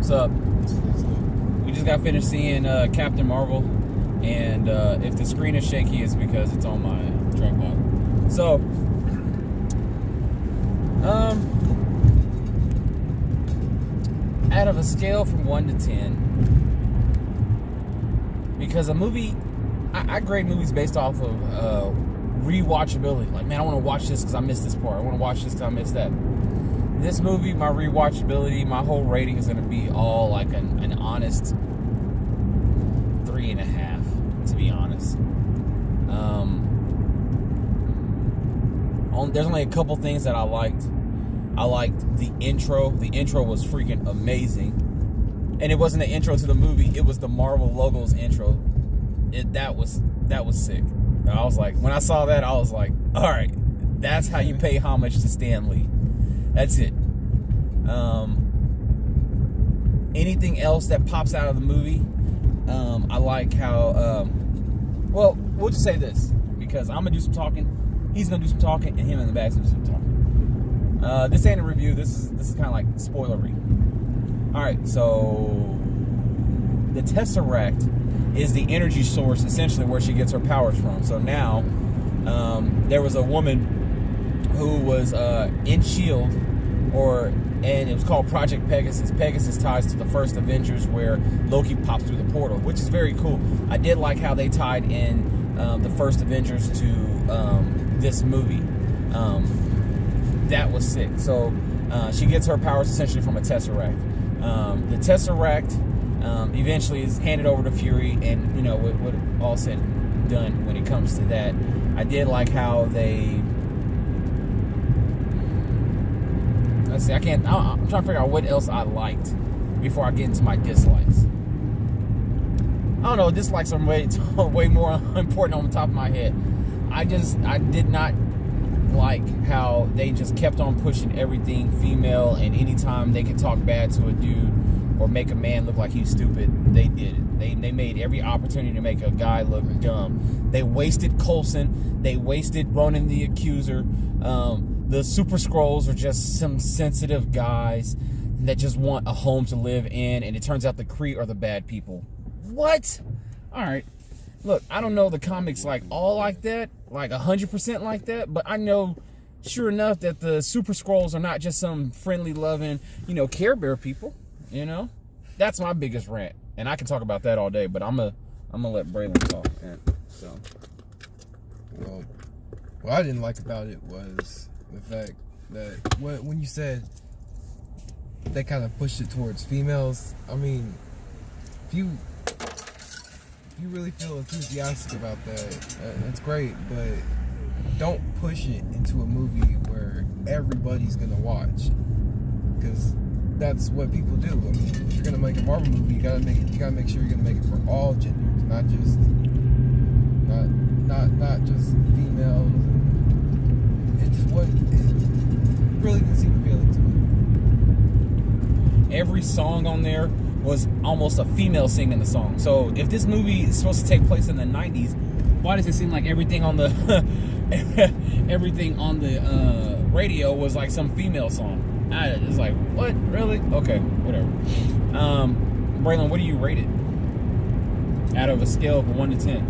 What's up? We just got finished seeing Captain Marvel, and if the screen is shaky, it's because it's on my tripod. So, out of a scale from 1 to 10, because a movie, I grade movies based off of rewatchability. Like, man, I want to watch this because I missed this part. I want to watch this because I missed that. This movie, my rewatchability, my whole rating is going to be all like an honest 3.5, to be honest. There's only a couple things that I liked. I liked the intro. The intro was freaking amazing. And it wasn't an intro to the movie. It was the Marvel Logos intro. That was sick. I was like, when I saw that, I was like, all right, that's how you pay homage to Stan Lee. That's it. Anything else that pops out of the movie, I like how, well, we'll just say this, because I'm going to do some talking, he's going to do some talking, and him in the back's going to do some talking. This ain't a review, this is kind of like spoilery. Alright, so the Tesseract is the energy source, essentially, where she gets her powers from. So now, there was a woman who was in S.H.I.E.L.D., and it was called Project Pegasus. Pegasus ties to the first Avengers, where Loki pops through the portal, which is very cool. I did like how they tied in the first Avengers to this movie. That was sick. So she gets her powers essentially from a Tesseract. The Tesseract eventually is handed over to Fury, and what all said and done when it comes to that, I did like how they. Let's see, I'm trying to figure out what else I liked before I get into my dislikes. I don't know, dislikes are way more important on the top of my head. I did not like how they just kept on pushing everything female, and anytime they could talk bad to a dude or make a man look like he's stupid, they did it. They made every opportunity to make a guy look dumb. They wasted Coulson. They wasted Ronan the Accuser. The Super Skrulls are just some sensitive guys that just want a home to live in, and it turns out the Kree are the bad people. What? All right. Look, I don't know the comics like all like that, like 100% like that, but I know sure enough that the Super Skrulls are not just some friendly, loving, Care Bear people, That's my biggest rant, and I can talk about that all day, but I'm gonna let Braylon talk. So, well, what I didn't like about it was the fact that when you said they kind of pushed it towards females, I mean, if you really feel enthusiastic about that, that's great, but don't push it into a movie where everybody's gonna watch, because that's what people do. I mean, if you're gonna make a Marvel movie, you gotta make sure you're gonna make it for all genders, not just females. It really didn't seem appealing to me. Every song on there was almost a female singing the song. So if this movie is supposed to take place in the 90s, why does it seem like everything on the radio was like some female song? It's like, what? Really? Okay, whatever. Braylon, what do you rate it? Out of a scale of 1 to 10?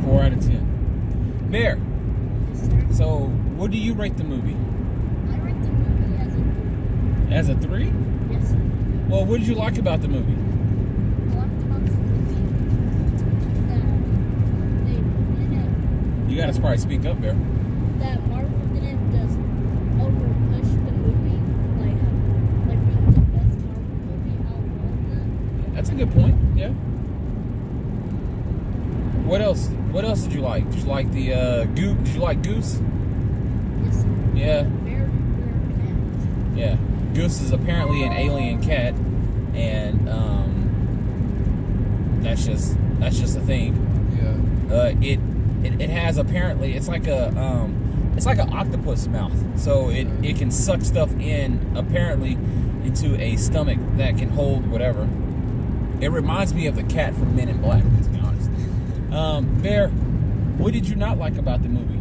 4 out of 10. Bear. So, what do you rate the movie? I rate the movie as a 3? Yes, sir. Well, what did you like about the movie? I liked about the movie that they didn't. You gotta probably speak up, Bear. That Marvel didn't just over push the movie like being the best Marvel movie out of all of them. That's a good point. Yeah. What else? What else did you like? Did you like the Goose? Did you like Goose? Yes, sir. Yeah. Very rare cat. Yeah. Goose is apparently an alien cat, and that's just a thing. Yeah. It has apparently it's like an octopus mouth, so it can suck stuff in apparently into a stomach that can hold whatever. It reminds me of the cat from Men in Black, to be honest. Bear, what did you not like about the movie?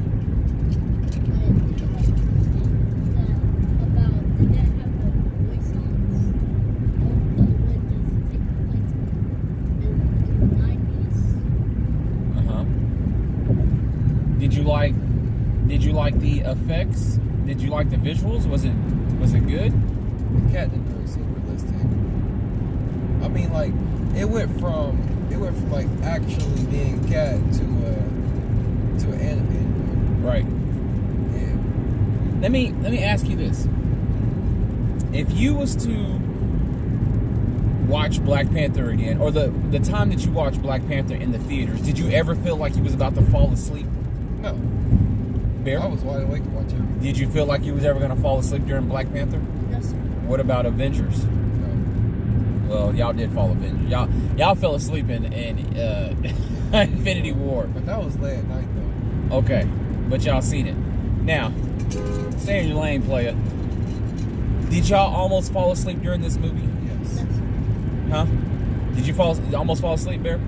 About they didn't have like the effects? Did you like the visuals? Was it good? The cat didn't really seem realistic. I mean, like it went from like actually being cat to an animated one. Right. Yeah. Let me ask you this: if you was to watch Black Panther again, or the time that you watched Black Panther in the theaters, did you ever feel like you was about to fall asleep? No. Bear? I was wide awake to watch everything. Did you feel like you was ever going to fall asleep during Black Panther? Yes, sir. What about Avengers? No. Well, y'all did fall Avengers. Y'all fell asleep in Infinity War. But that was late at night though. Okay, but y'all seen it. Now, stay in your lane, player. Did y'all almost fall asleep during this movie? Yes. Yes, sir. Huh? Did you almost fall asleep, Bear?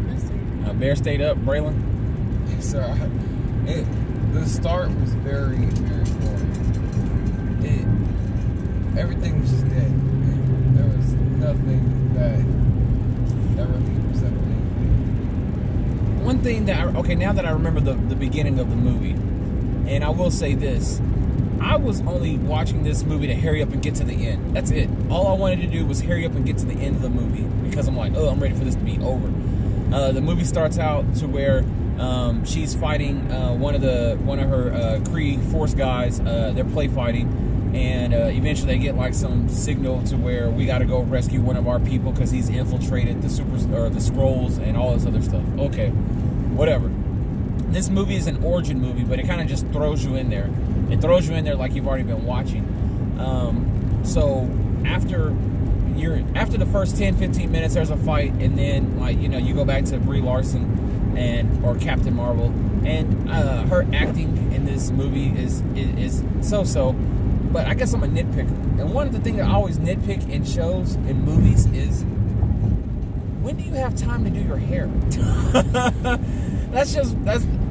Yes, sir. Bear stayed up. Braylon? Yes, sir. The start was very, very boring. Everything was just dead. There was nothing that really represented anything. One thing that now that I remember the beginning of the movie, and I will say this, I was only watching this movie to hurry up and get to the end. That's it. All I wanted to do was hurry up and get to the end of the movie because I'm like, oh, I'm ready for this to be over. The movie starts out to where she's fighting one of her Kree Force guys. They're play fighting, and eventually they get like some signal to where we got to go rescue one of our people because he's infiltrated the Skrulls and all this other stuff. Okay, whatever. This movie is an origin movie, but it kind of just throws you in there. It throws you in there like you've already been watching. So after the first 10-15 minutes, there's a fight, and then you go back to Brie Larson or Captain Marvel, and her acting in this movie is so-so. But I guess I'm a nitpicker, and one of the things I always nitpick in shows and movies is, when do you have time to do your hair?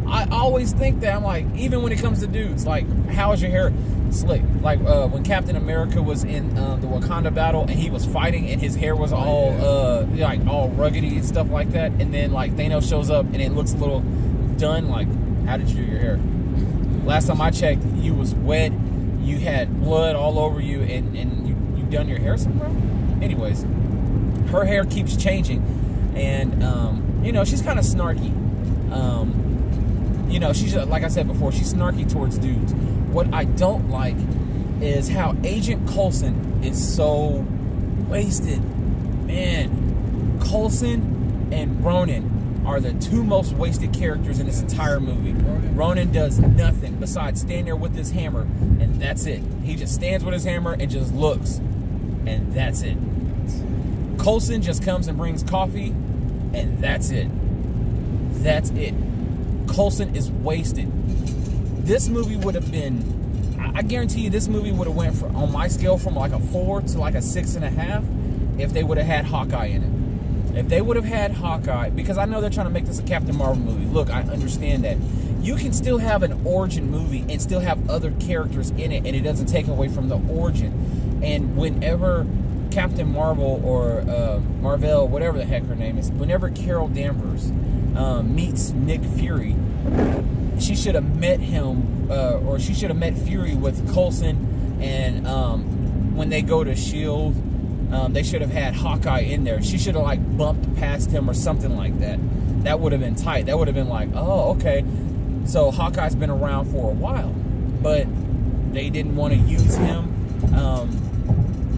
I always think that. I'm like, even when it comes to dudes, like, how is your hair slick? Like when Captain America was in the Wakanda battle and he was fighting and his hair was all all ruggedy and stuff like that, and then like Thanos shows up and it looks a little done. Like, how did you do your hair? Last time I checked, you was wet, you had blood all over you, and you done your hair somewhere. Anyways, her hair keeps changing, and she's kind of snarky. She's, like I said before, she's snarky towards dudes. What I don't like is how Agent Coulson is so wasted. Man, Coulson and Ronan are the two most wasted characters in this entire movie. Ronan does nothing besides stand there with his hammer, and that's it. He just stands with his hammer and just looks, and that's it. Coulson just comes and brings coffee, and that's it. That's it. Coulson is wasted. This movie would have been, I guarantee you, this movie would have went on my scale from like a 4 to like a 6.5 if they would have had Hawkeye in it. If they would have had Hawkeye, because I know they're trying to make this a Captain Marvel movie. Look, I understand that. You can still have an origin movie and still have other characters in it, and it doesn't take away from the origin. And whenever Captain Marvel or Marvel, whatever the heck her name is, whenever Carol Danvers meets Nick Fury, she should have met him, or she should have met Fury with Coulson, and when they go to S.H.I.E.L.D., they should have had Hawkeye in there. She should have like bumped past him or something like that. That would have been tight. That would have been like, oh, okay. So Hawkeye's been around for a while, but they didn't want to use him.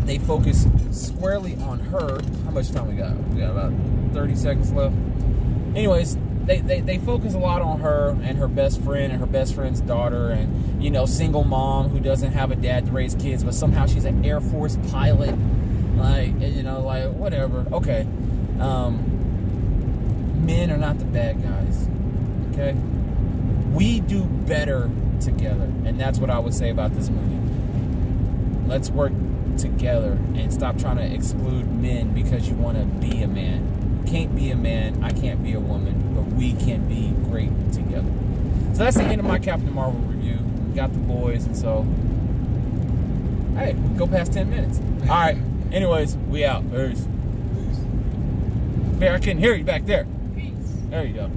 They focused squarely on her. How much time we got? We got about 30 seconds left. Anyways, they focus a lot on her and her best friend and her best friend's daughter, and single mom who doesn't have a dad to raise kids, but somehow she's an Air Force pilot. Like whatever. Okay. Men are not the bad guys. Okay? We do better together. And that's what I would say about this movie. Let's work together and stop trying to exclude men because you want to be a man. You can't be a man. I can't be a woman. But we can be great together. So that's the end of my Captain Marvel review. We got the boys, and so, hey, go past 10 minutes. All right. Anyways, we out. Peace. Bear, I couldn't hear you back there. Peace. There you go.